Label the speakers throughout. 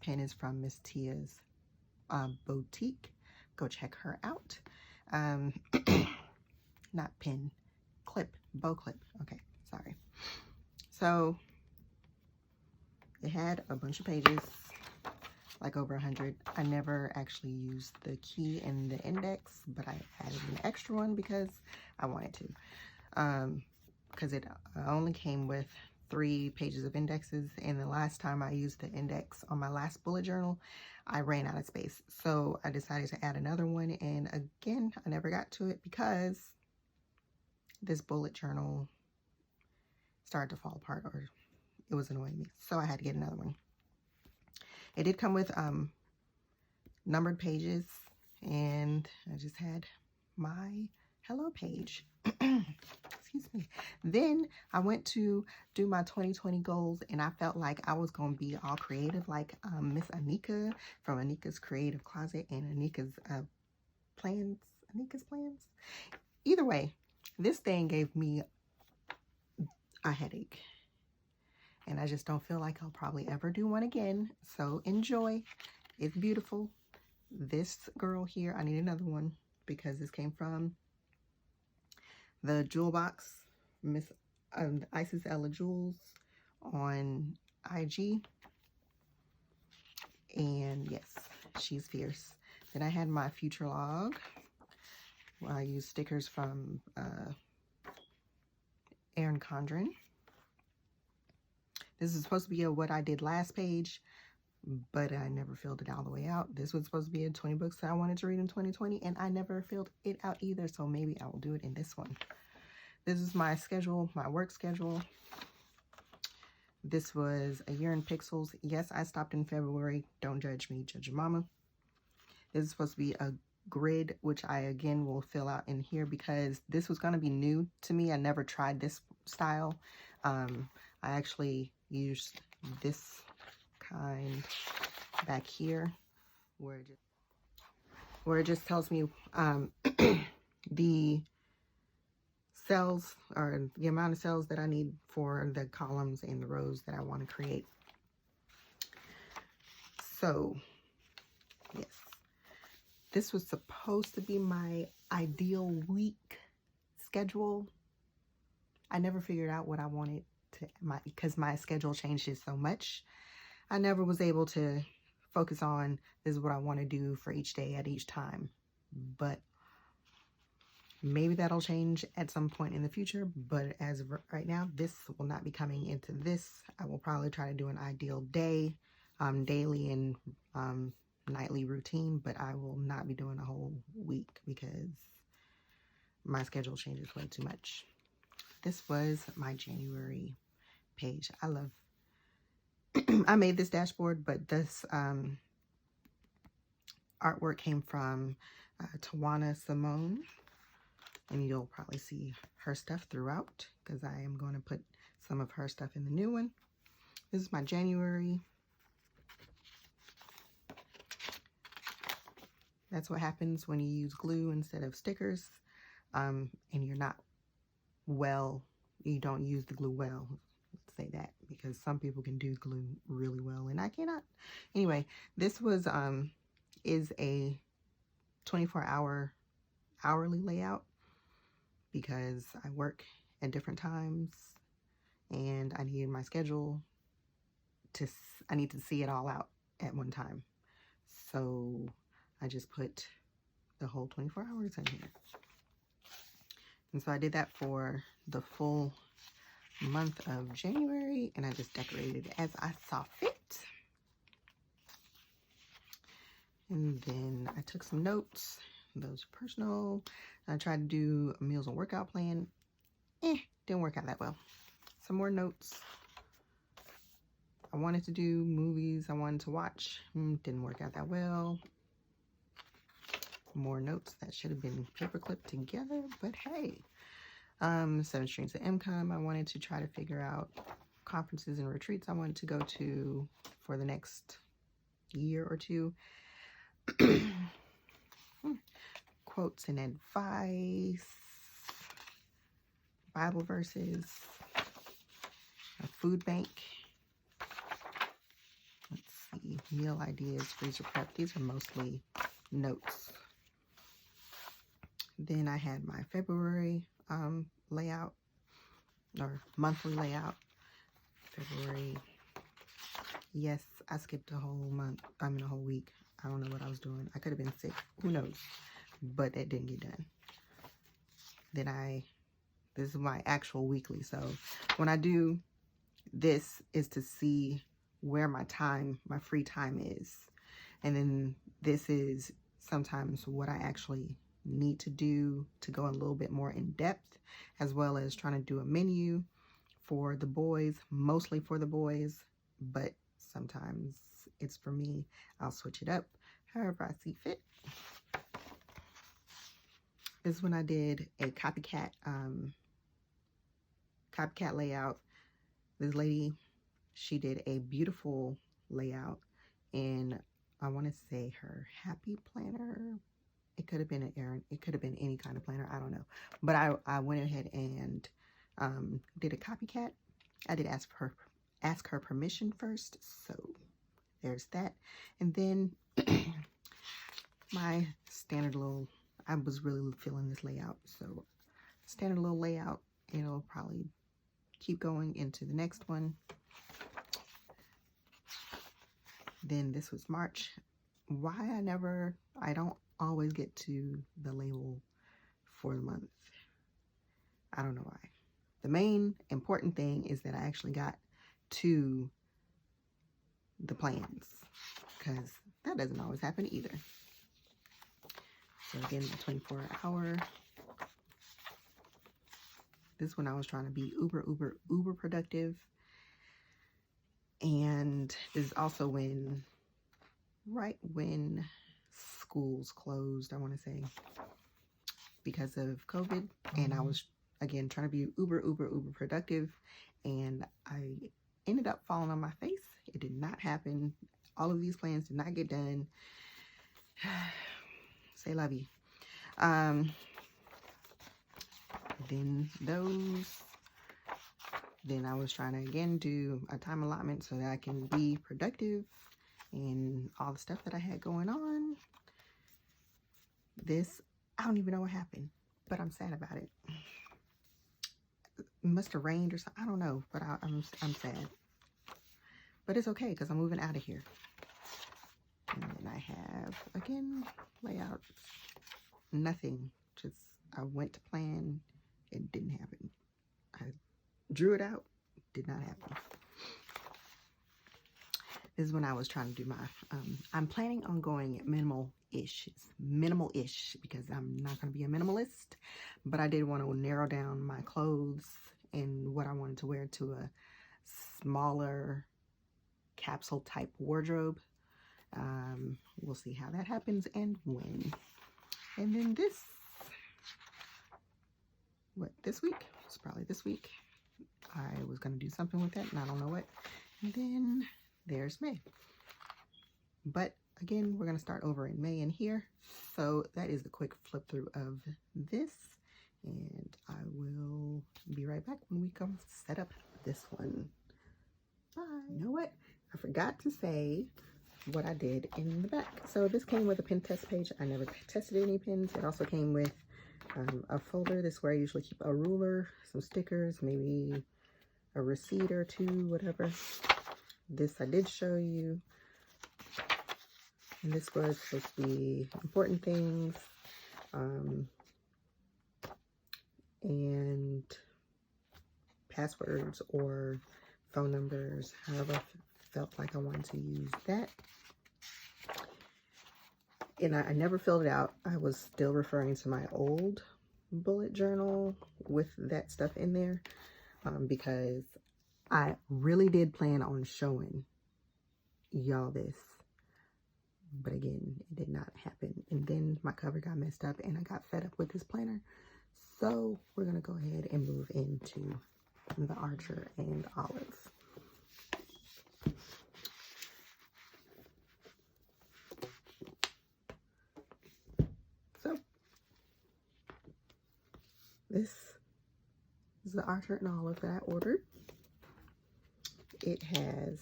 Speaker 1: pen is from Miss Tia's boutique. Go check her out. Not pen, clip, bow clip. Okay, sorry. So it had a bunch of pages, like over 100. I never actually used the key and the index, but I added an extra one because I wanted to. Because it only came with 3 pages of indexes, and the last time I used the index on my last bullet journal, I ran out of space. So I decided to add another one, and again, I never got to it because this bullet journal started to fall apart, or it was annoying me. So I had to get another one. It did come with numbered pages, and I just had my hello page. Excuse me. Then I went to do my 2020 goals, and I felt like I was going to be all creative, like Miss Anika from Anika's Creative Closet and Anika's plans. Either way, this thing gave me a headache, and I just don't feel like I'll probably ever do one again. So enjoy. It's beautiful. This girl here, I need another one because this came from the jewel box, Miss Isis Ella Jewels on IG. And yes, she's fierce. Then I had my future log. I used stickers from Erin Condren. This is supposed to be a what I did last page, but I never filled it all the way out. This was supposed to be a 20 books that I wanted to read in 2020, and I never filled it out either, so maybe I will do it in this one. This is my schedule, my work schedule. This was a year in pixels. Yes, I stopped in February. Don't judge me, judge your mama. This is supposed to be a grid, which I again will fill out in here because this was going to be new to me. I never tried this style. I actually used this kind back here where it just tells me the cells, or the amount of cells that I need for the columns and the rows that I want to create. So yes, this was supposed to be my ideal week schedule. I never figured out what I wanted to, because my schedule changes so much. I never was able to focus on this is what I want to do for each day at each time. But maybe that'll change at some point in the future. But as of right now, this will not be coming into this. I will probably try to do an ideal day, daily and nightly routine, but I will not be doing a whole week because my schedule changes way too much. This was my January page. I love I made this dashboard, but this artwork came from Tawana Simone, and you'll probably see her stuff throughout because I am going to put some of her stuff in the new one. This is my January. That's what happens when you use glue instead of stickers, and you're not well, you don't use the glue well. Let's say that, because some people can do glue really well and I cannot. Anyway, this was is a 24-hour hourly layout because I work at different times and I needed my schedule to, I need to see it all out at one time. So I just put the whole 24 hours in here. And so I did that for the full month of January, and I just decorated it as I saw fit. And then I took some notes. Those are personal. I tried to do a meals and workout plan. Didn't work out that well. Some more notes. I wanted to do movies I wanted to watch. Didn't work out that well. More notes that should have been paper clipped together, but hey. 7 streams of income. I wanted to try to figure out conferences and retreats I wanted to go to for the next year or two. Quotes and advice, Bible verses, a food bank. Let's see. meal ideas, freezer prep. These are mostly notes. Then I had my February layout, or monthly layout. February. Yes, I skipped a whole month. I mean, a whole week. I don't know what I was doing. I could have been sick. Who knows? But that didn't get done. Then this is my actual weekly. So when I do this, is to see where my free time is. And then this is sometimes what I actually need to do to go a little bit more in depth, as well as trying to do a menu for the boys, mostly for the boys, but sometimes it's for me. I'll switch it up however I see fit. This is when I did a copycat layout. This lady, she did a beautiful layout, and I want to say her happy planner. It could have been an errand. It could have been any kind of planner. I don't know. But I went ahead and did a copycat. I did ask her permission first. So there's that. And then my standard little, I was really feeling this layout. So standard little layout. It'll probably keep going into the next one. Then this was March. Why I don't always get to the label for the month. I don't know why. The main important thing is that I actually got to the plans, because that doesn't always happen either. So again, the 24-hour. This one I was trying to be uber productive. And this is also right when schools closed, I want to say, because of COVID. And I was, again, trying to be uber productive. And I ended up falling on my face. It did not happen. All of these plans did not get done. Say la vie. Then I was trying to, again, do a time allotment so that I can be productive and all the stuff that I had going on. This, I don't even know what happened, but I'm sad about it. It must have rained or something. I don't know, but I'm sad. But it's okay, because I'm moving out of here. And then I have, again, layouts. Nothing. Just, I went to plan. It didn't happen. I drew it out. Did not happen. This is when I was trying to do my, I'm planning on going minimal-ish. It's minimal-ish because I'm not going to be a minimalist. But I did want to narrow down my clothes and what I wanted to wear to a smaller capsule type wardrobe. We'll see how that happens and when. And then this week? It's probably this week. I was going to do something with that, and I don't know what. And then there's May. But again, we're going to start over in May and here. So that is the quick flip through of this. And I will be right back when we come set up this one. Bye. You know what? I forgot to say what I did in the back. So this came with a pen test page. I never tested any pens. It also came with a folder. This is where I usually keep a ruler, some stickers, maybe a receipt or two, whatever. This I did show you. And this was supposed to be important things. And passwords or phone numbers, however I felt like I wanted to use that. And I never filled it out. I was still referring to my old bullet journal with that stuff in there, because I really did plan on showing y'all this. But again, it did not happen. And then my cover got messed up and I got fed up with this planner. So we're going to go ahead and move into the Archer and Olive. So this is the Archer and Olive that I ordered. It has,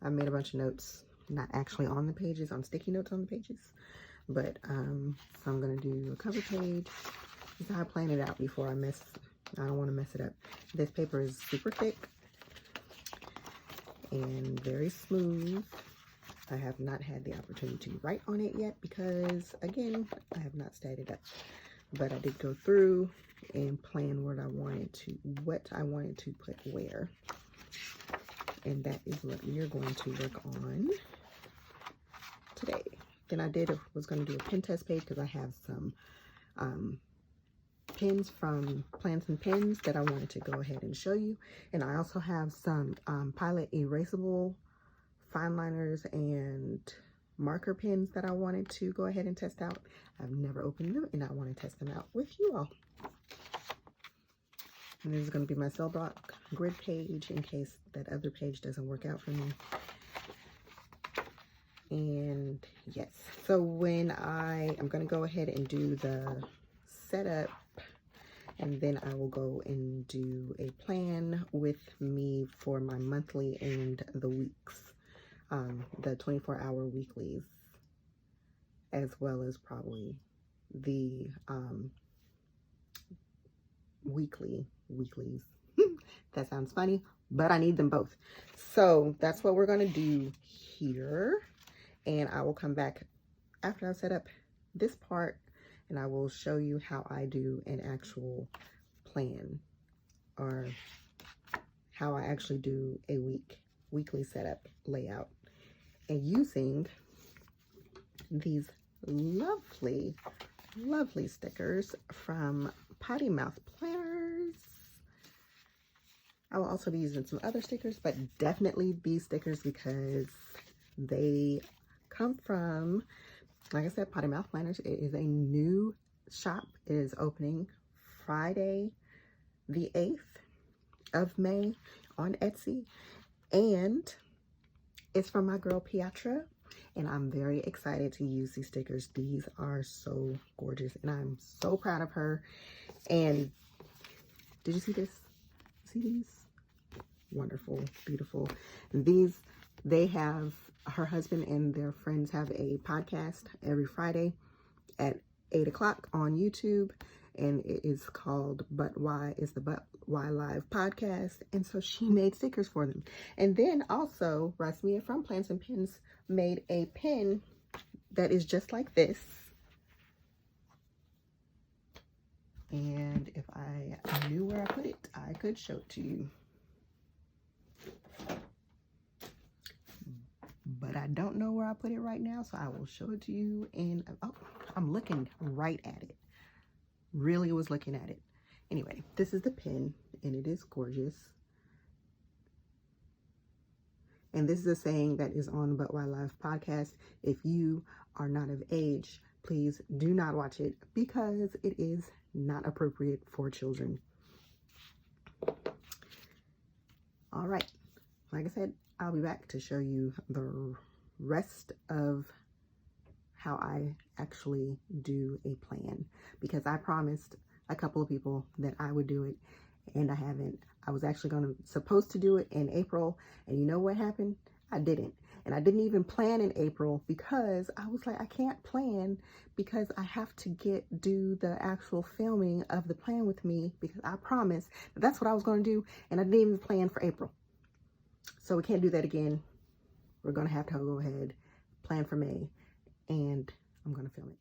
Speaker 1: I made a bunch of notes not actually on the pages, on sticky notes on the pages. But so I'm gonna do a cover page. This is how I plan it out before I don't want to mess it up. This paper is super thick and very smooth. I have not had the opportunity to write on it yet because, again, I have not stayed it up. But I did go through and plan what I wanted to put where. And that is what we are going to work on today. Then I was going to do a pen test page because I have some pens from Plans and Pens that I wanted to go ahead and show you. And I also have some Pilot erasable fine liners and marker pens that I wanted to go ahead and test out. I've never opened them and I want to test them out with you all. And this is going to be my cell block grid page in case that other page doesn't work out for me. And yes, so when I'm going to go ahead and do the setup, and then I will go and do a plan with me for my monthly and the weeks, the 24-hour weeklies, as well as probably the weeklies. That sounds funny, but I need them both. So that's what we're going to do here. And I will come back after I've set up this part and I will show you how I do an actual plan, or how I actually do a weekly setup layout, and using these lovely stickers from Potty Mouth Planners. I will also be using some other stickers, but definitely these stickers because they come from, like I said, Potty Mouth Planners. It is a new shop. It is opening Friday the 8th of May on Etsy, and it's from my girl Piatra, and I'm very excited to use these stickers. These are so gorgeous and I'm so proud of her. And did you see this? See these? Wonderful, beautiful. These, her husband and their friends have a podcast every Friday at 8 o'clock on YouTube, and it is called But Why Live Podcast. And so she made stickers for them. And then also Rasmia from Plants and Pens made a pen that is just like this. And if I knew where I put it, I could show it to you. But I don't know where I put it right now, so I will show it to you. And oh, I'm looking right at it. Really was looking at it. Anyway, this is the pen, and it is gorgeous. And this is a saying that is on But Why Live podcast. If you are not of age, please do not watch it because it is not appropriate for children. All right, like I said, I'll be back to show you the rest of how I actually do a plan, because I promised a couple of people that I would do it and I haven't. I was actually supposed to do it in April, and you know what happened? I didn't. And I didn't even plan in April because I was like, I can't plan because I have to do the actual filming of the plan with me, because I promised that's what I was going to do, and I didn't even plan for April. So we can't do that again. We're going to have to go ahead, plan for May, and I'm going to film it.